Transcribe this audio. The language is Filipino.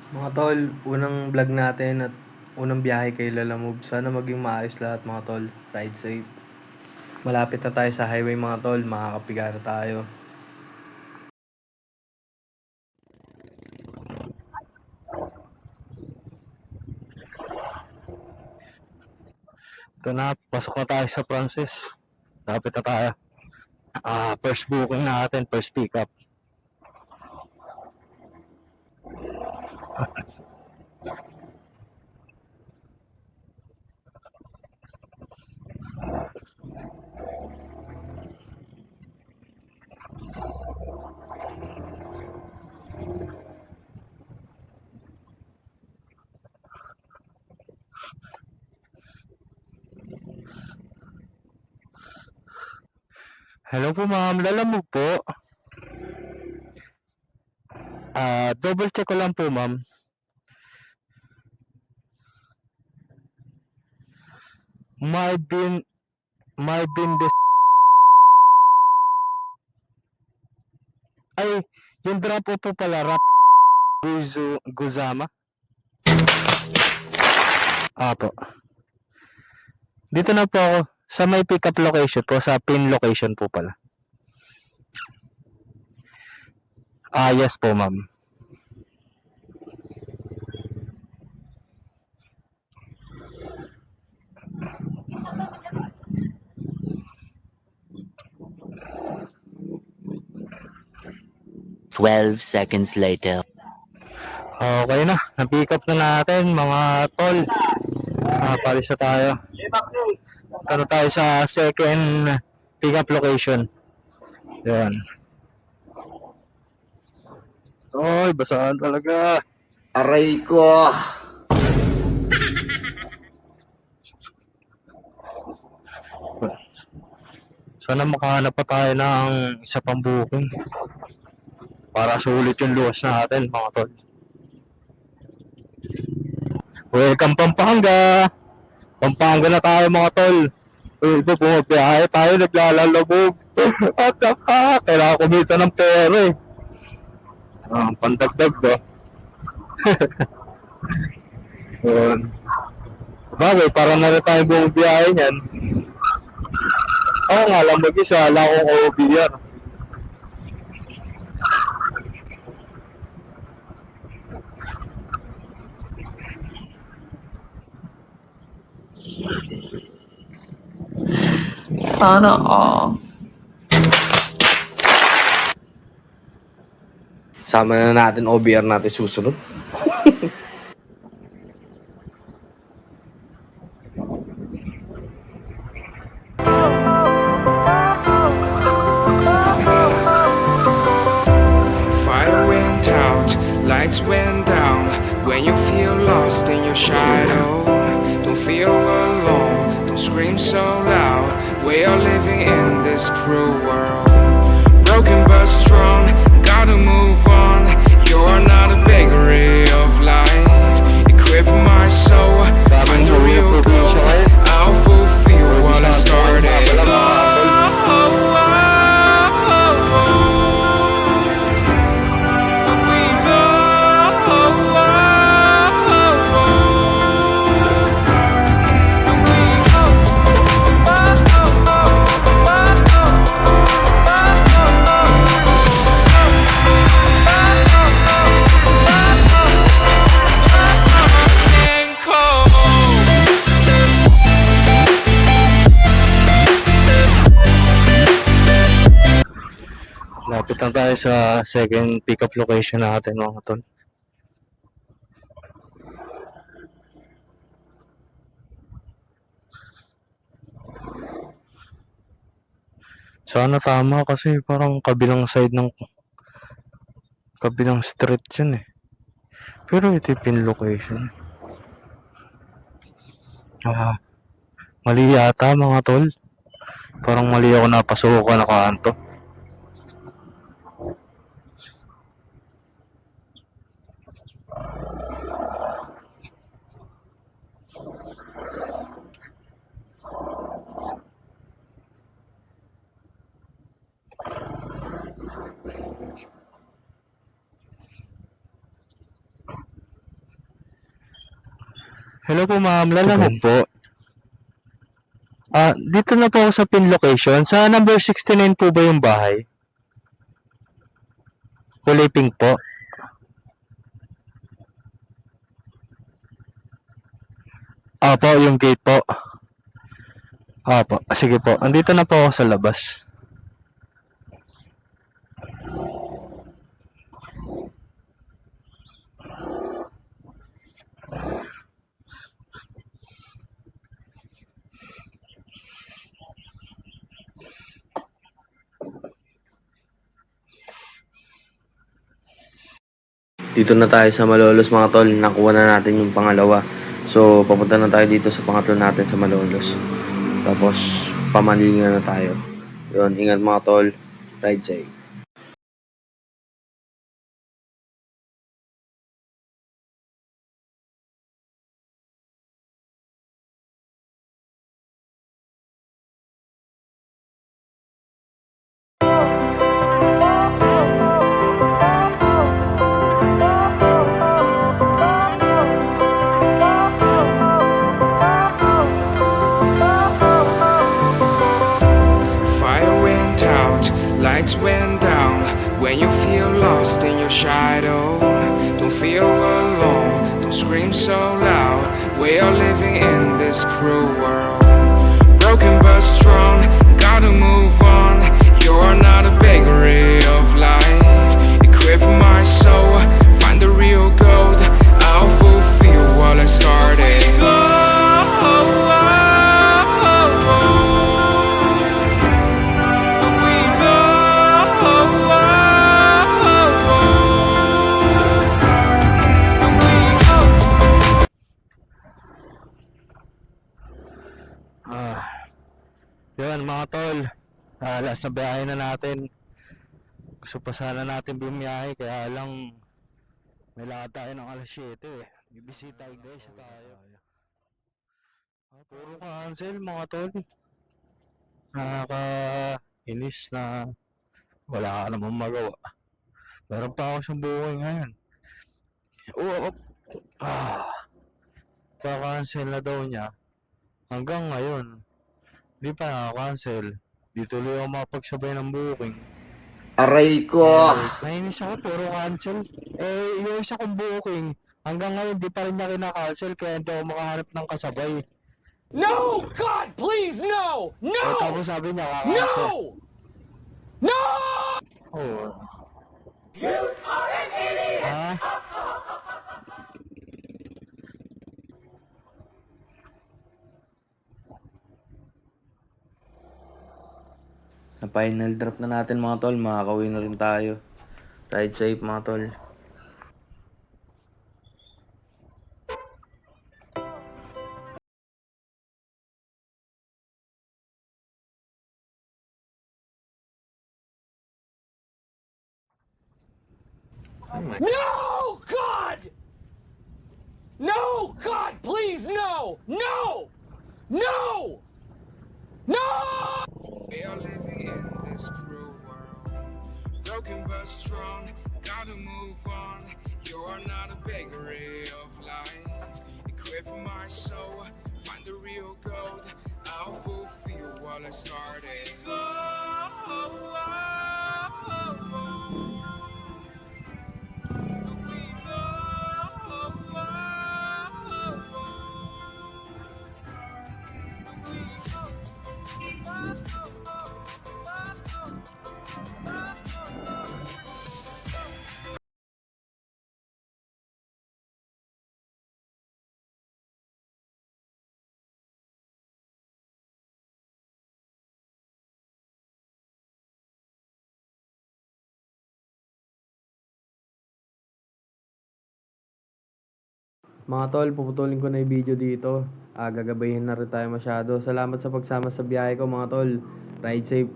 Mga tol, unang vlog natin at unang biyahe kay Lala Move. Sana maging maayos lahat mga tol. Ride safe. Malapit na tayo sa highway mga tol. Makakapiga na tayo. Ito na, pasok na tayo sa Francis. Lapit na tayo. First booking natin, first pickup. Hello po ma'am, Lala Move po. Double check ko lang po ma'am. Marvin ay, yung drop po pala, Rap Guzama. Apo. Dito na po ako sa may pickup location po, sa pin location po pala. Yes po ma'am. Twelve seconds later. Okay na, na-pick up na natin mga tol. Palis na tayo. Punta na tayo sa second pick up location. Yan. Oy, basahan talaga. Aray ko! Sana makahanap pa tayo ng isa pang booking para sulit yung luwas natin mga tol. Welcome Pampanga! Pampanga na tayo mga tol. Iba bumabiyahe tayo, naglalalabog. What the fuck? Kailangan kumita ng pera eh. Pandagdag ba? Bagay, para na rin tayo bumabiyahe niyan. Ako nga lang mag-isa, wala akong OBR. Sana all. Sama na natin OBR natin susunod. Fire went out, lights went down. When you feel lost in your shadow, don't feel alone, don't scream so loud. We are living in this cruel world. Broken but strong, gotta move on. You're not a bakery of life. Equip my soul, find the real goal. I'll fulfill what I started. Lapit lang tayo sa second pick-up location natin mga tol. Sana tama kasi parang kabilang side ng kabilang street yun eh. Pero ito yung pin location. Mali yata mga tol. Parang mali ako napasukan na kanto. Hello po ma'am, lalamog po. Dito na po ako sa pin location. Sa number 69 po ba yung bahay? Kulay pink po. Opo, yung gate po. Opo, sige po. Andito na po ako sa labas. Dito na tayo sa Malolos mga tol. Nakuha na natin yung pangalawa. So, papunta na tayo dito sa pangatlo natin sa Malolos. Tapos, pamalingan na tayo. Yun, ingat mga tol. Ride safe. Fire went out, lights went down. When you feel lost in your shadow, don't feel alone, don't scream so loud. We are living in this cruel world. Broken but strong, gotta move on. You're not a bakery of life. Equip my soul, find the real gold. I'll fulfill what I started. Yun mga tol. Last na biyahe na natin. Gusto pa sana natin bumiyahe. Kaya lang may lakad tayo ng alas 7 eh. Bibisita iglesia tayo. Puro cancel mga tol. Nakakainis na wala ka namang magawa. Meron pa ako siyang buhay ngayon. Oo. Kaka-cancel na daw niya. Hanggang ngayon, di pa nakaka-cancel. Di tuloy ako mapagsabay ng booking. Aray ko! Nainis ako, puro cancel. Yung isa kong booking, hanggang ngayon di pa rin niya kinakancel kaya hindi ako makahanap ng kasabay. No! God, please, no! No! Tapos sabi niya kakancel. No! No! Oh. You are an idiot! Ha? Na final drop na natin mga tol. Makakauwi na rin tayo. Ride safe mga tol. No! God! No! God, please, no! No! No! No! We are living in this cruel world. Broken but strong, gotta move on. You're not a bakery of life. Equip my soul, find the real gold. I'll fulfill what I started. Mga tol, puputulin ko na yung video dito. Gagabayin na rin tayo masyado. Salamat sa pagsama sa biyahe ko mga tol. Ride safe.